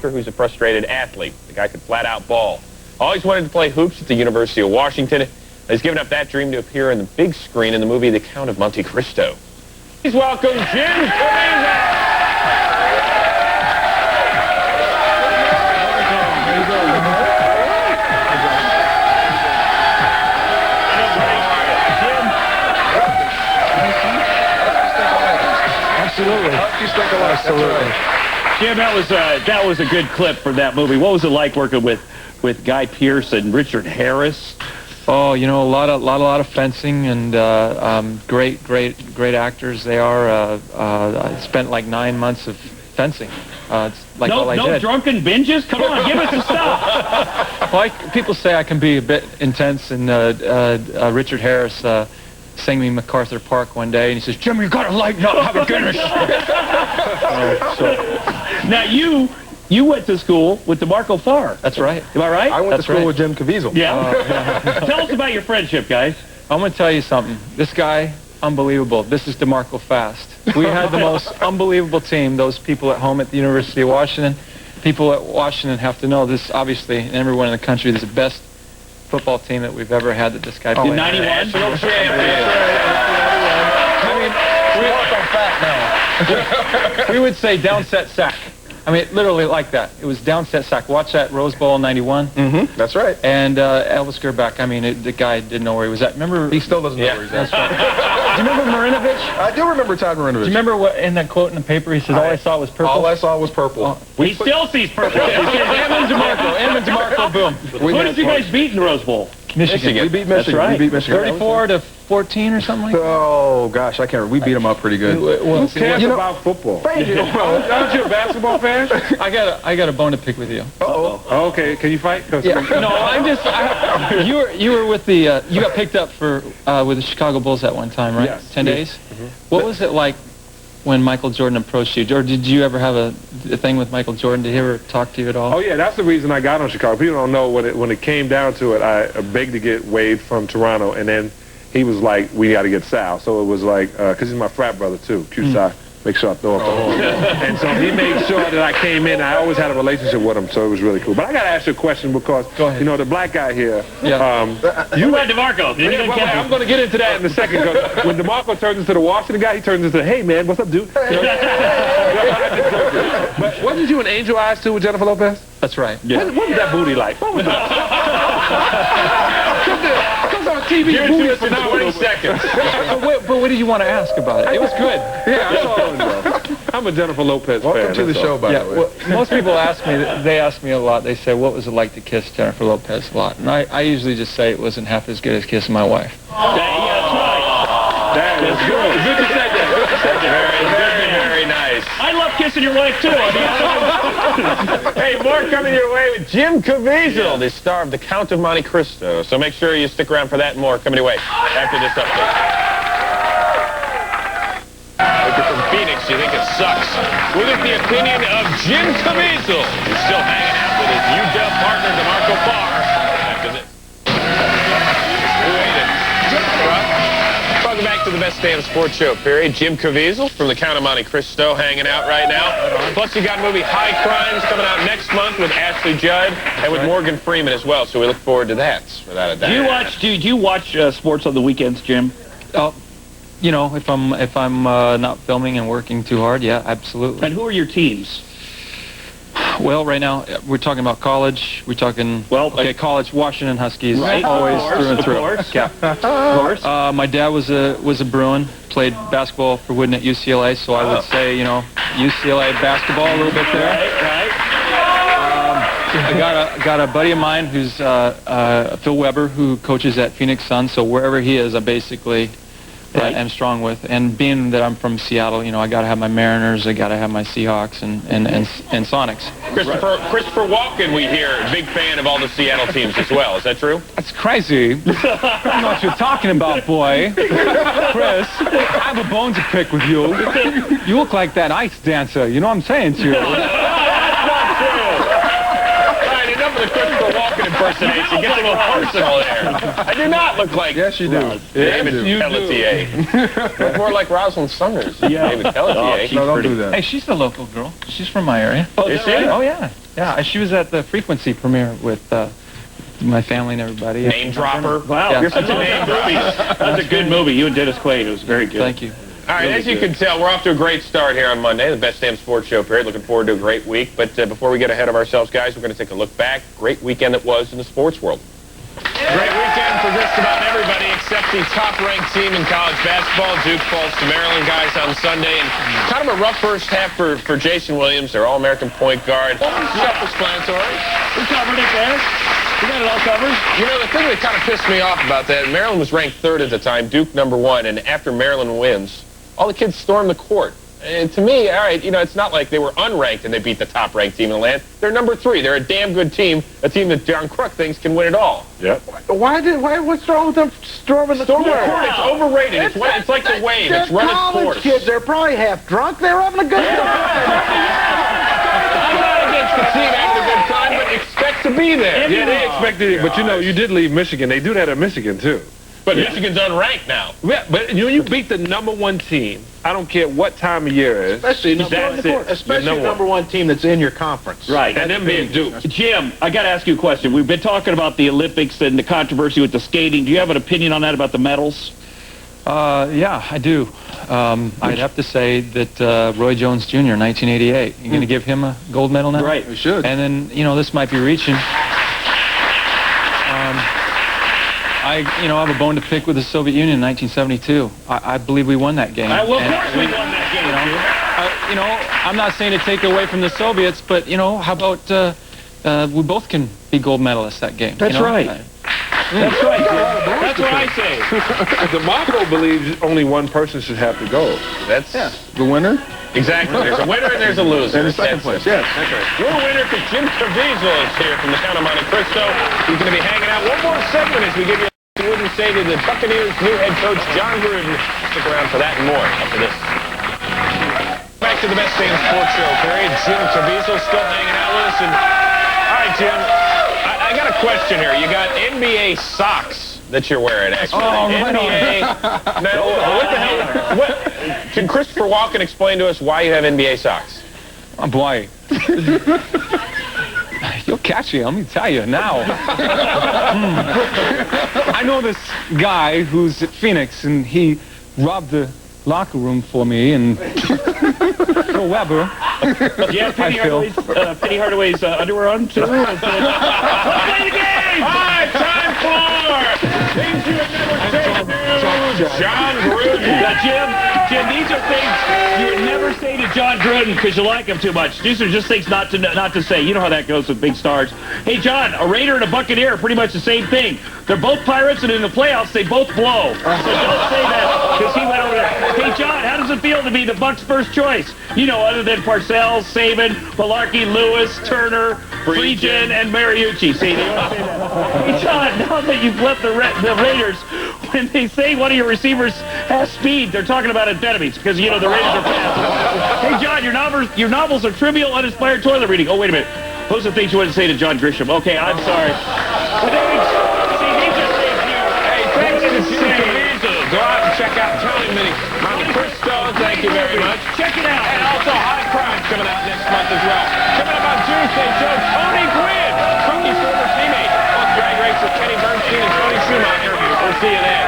soccer who's a frustrated athlete. The guy could flat out ball. Always wanted to play hoops at the University of Washington. He's given up that dream to appear on the big screen in the movie The Count of Monte Cristo. Please welcome Jim Caviezel. Absolutely. Jim, that was a good clip for that movie. What was it like working with Guy Pearce and Richard Harris? Oh, you know, a lot of fencing and great actors. They are. I spent like 9 months of fencing. It's like all I did. No drunken binges? Come on, give us some stuff. Well, people say I can be a bit intense, and Richard Harris sang me MacArthur Park one day, and he says, "Jim, you gotta lighten up, have a Guinness." Now you went to school with DeMarco Farr. That's right. Am I right? I went to school with Jim Caviezel. Yeah. Tell us about your friendship, guys. I'm gonna tell you something. This guy, unbelievable. This is DeMarco Fast. We had the most unbelievable team. Those people at home at the University of Washington, people at Washington have to know this. Obviously, and everyone in the country, this is the best football team that we've ever had. That this guy played. In 91. National champion. We would say downset sack. I mean, literally like that. It was downset sack. Watch that Rose Bowl '91. Mm-hmm. That's right. And Elvis Gerback. I mean, the guy didn't know where he was at. Remember? He still doesn't know where he's at. That's right. Do you remember Marinovich? I do remember Todd Marinovich. Do you remember what in that quote in the paper? He says, "All I saw was purple." All I saw was purple. He still sees purple. Ammon DeMarco, boom. Who did you guys beat in the Rose Bowl? Michigan. We beat Michigan. That's right. We beat Michigan. 34-14 or something like that. Oh gosh, I can't remember. We beat them up pretty good. Who cares about football? Aren't you a basketball fan? I got a bone to pick with you. Oh, okay. Can you fight? Yeah. No, I'm just. You were with the. You got picked up for with the Chicago Bulls at one time, right? Yes. 10 days. Mm-hmm. What was it like when Michael Jordan approached you, or did you ever have a thing with Michael Jordan? Did he ever talk to you at all? Oh yeah, that's the reason I got on Chicago. People don't know when it came down to it. I begged to get waived from Toronto, and then he was like, "We got to get Sal." So it was like, because he's my frat brother too, Q-Sci. Make sure I throw up the horn. And so he made sure that I came in. I always had a relationship with him, so it was really cool. But I got to ask you a question because, you know, the black guy here. Yeah. You let DeMarco. I'm going to get into that in a second. Because when DeMarco turns into the Washington guy, he turns into, "Hey, man, what's up, dude?" But wasn't you in Angel Eyes, too, with Jennifer Lopez? That's right. Yeah. What was that booty like? What was that? Comes on TV. You're into it for 20 seconds. But what did you want to ask about it? It was good. Yeah, that's all I know. I'm a Jennifer Lopez fan. Welcome to the show, by the way. Well, most people ask me. They ask me a lot. They say, "What was it like to kiss Jennifer Lopez a lot?" And I usually just say it wasn't half as good as kissing my wife. Yeah, that's right. That's good. Good to say that. Very nice. I love kissing your wife, too. Hey, more coming your way with Jim Caviezel, the star of The Count of Monte Cristo. So make sure you stick around for that and more coming your way after this update. If you're from Phoenix, you think it sucks. We'll get the opinion of Jim Caviezel, who's still hanging out with his UW partner, DeMarco Farr, after this. Welcome back to the Best Damn Sports Show, period. Jim Caviezel from The Count of Monte Cristo hanging out right now. Plus, you got movie High Crimes coming out next month with Ashley Judd and with Morgan Freeman as well. So we look forward to that, without a doubt. Do you watch sports on the weekends, Jim? You know, if I'm not filming and working too hard, yeah, absolutely. And who are your teams? Well, right now we're talking about college. We're talking college Washington Huskies, right. Always through and through. Of course. Yeah. Of course. My dad was a Bruin, played basketball for Wooden at UCLA, so I would say, you know, UCLA basketball a little bit there. Right. I got a buddy of mine who's Phil Weber, who coaches at Phoenix Suns. So wherever he is, I basically am strong with. And being that I'm from Seattle, you know, I got to have my Mariners, I got to have my Seahawks and Sonics. Christopher Walken, we hear, big fan of all the Seattle teams as well. Is that true? That's crazy. I don't know what you're talking about, boy. Chris, I have a bone to pick with you. You look like that ice dancer. You know what I'm saying to you? That's not true. All right, enough of the Christopher Walken impersonation. Get a little personal there. I do not look like Yes, you do. David Pelletier. Look more like Rosalind Summers than David Pelletier. No, don't do that. Hey, she's the local girl. She's from my area. Oh, is she? Oh, yeah. Yeah, she was at the Frequency premiere with my family and everybody. Name dropper. Wow, Yeah. you're such a name movie. That's a good movie. You and Dennis Quaid. It was very good. Thank you. All right, as you can tell, we're off to a great start here on Monday, the Best Damn Sports Show period. Looking forward to a great week. But before we get ahead of ourselves, guys, we're going to take a look back. Great weekend it was in the sports world. Great weekend for just about everybody except the top-ranked team in college basketball. Duke falls to Maryland, guys, on Sunday. And kind of a rough first half for Jason Williams, their All-American point guard. Self-explanatory. We covered it there. We got it all covered. You know, the thing that kind of pissed me off about that, Maryland was ranked 3rd at the time, Duke #1, and after Maryland wins, all the kids stormed the court. And to me, all right, you know, it's not like they were unranked and they beat the top-ranked team in the land. They're #3. They're a damn good team, a team that John Kruk thinks can win it all. Yep. What's wrong with them storming the court? It's overrated. It's like the wave. It's run its college course. kids. They're probably half drunk. They're having a good time. I'm not against the team having a good time, but expect to be there. Yeah, they expected it, but you know, you did leave Michigan. They do that at Michigan, too. But Michigan's unranked now. Yeah, but you beat the #1 team. I don't care what time of year it is. Especially #1 team that's in your conference. Right. And them being Duke. Jim, I got to ask you a question. We've been talking about the Olympics and the controversy with the skating. Do you have an opinion on that about the medals? Yeah, I do. I'd have to say that Roy Jones Jr., 1988. You're going to give him a gold medal now? Right. We should. And then, you know, this might be reaching. I have a bone to pick with the Soviet Union in 1972. I believe we won that game. Well, of And, course we won that game. I'm not saying to take away from the Soviets, but, how about we both can be gold medalists that game? That's right. That's right, Jim. That's what I say. The motto believes only one person should have to go. That's The winner? exactly. There's a winner and there's a loser. And the second place, yes. That's right. Your winner, because Jim Caviezel is here from the Count of Monte Cristo. He's going to be hanging out one more segment as we give you a wouldn't say to the Buccaneers' new head coach, John Gruden. Stick around for that and more after this. Back to the Best Damn Sports Show period. Jim Caviezel still hanging out with us. And, all right, Jim, I got a question here. You got NBA socks that you're wearing, actually. Oh, right NBA. Now, what the hell? Can Christopher Walken explain to us why you have NBA socks? Oh, boy. You're catchy, let me tell you now. I know this guy who's at Phoenix, and he robbed the locker room for me, and Phil Weber. Yeah, Penny Hardaway's underwear on, too. Let's play the game! All right, time for things you have never said to John Gruden. Jim, these are things you would never say to John Gruden because you like him too much. These are just things not to say. You know how that goes with big stars. Hey, John, a Raider and a Buccaneer are pretty much the same thing. They're both Pirates, and in the playoffs, they both blow. So don't say that because he went over there. Hey, John, how does it feel to be the Bucs' first choice? You know, other than Parcells, Saban, Malarkey, Lewis, Turner, Friedgen, and Mariucci. See, they don't say that. Hey, John, now that you've left the Raiders, when they say one of your receivers has speed, they're talking about amphetamines because, the Raiders are fast. Hey, John, your novels are trivial, uninspired toilet reading. Oh, wait a minute. Those are things you wouldn't say to John Grisham. Okay, I'm sorry. But see, these are things you... Hey, thanks to Jim Caviezel. Go out and check out Count of Monte Cristo. Thank you very much. Check it out. And also High Crimes coming out next month as well. Coming up on Tuesday, show Tony Gwynn, Cookie's former teammate. Plus drag race with Kenny Bernstein and Tony Schumacher. We'll see you there.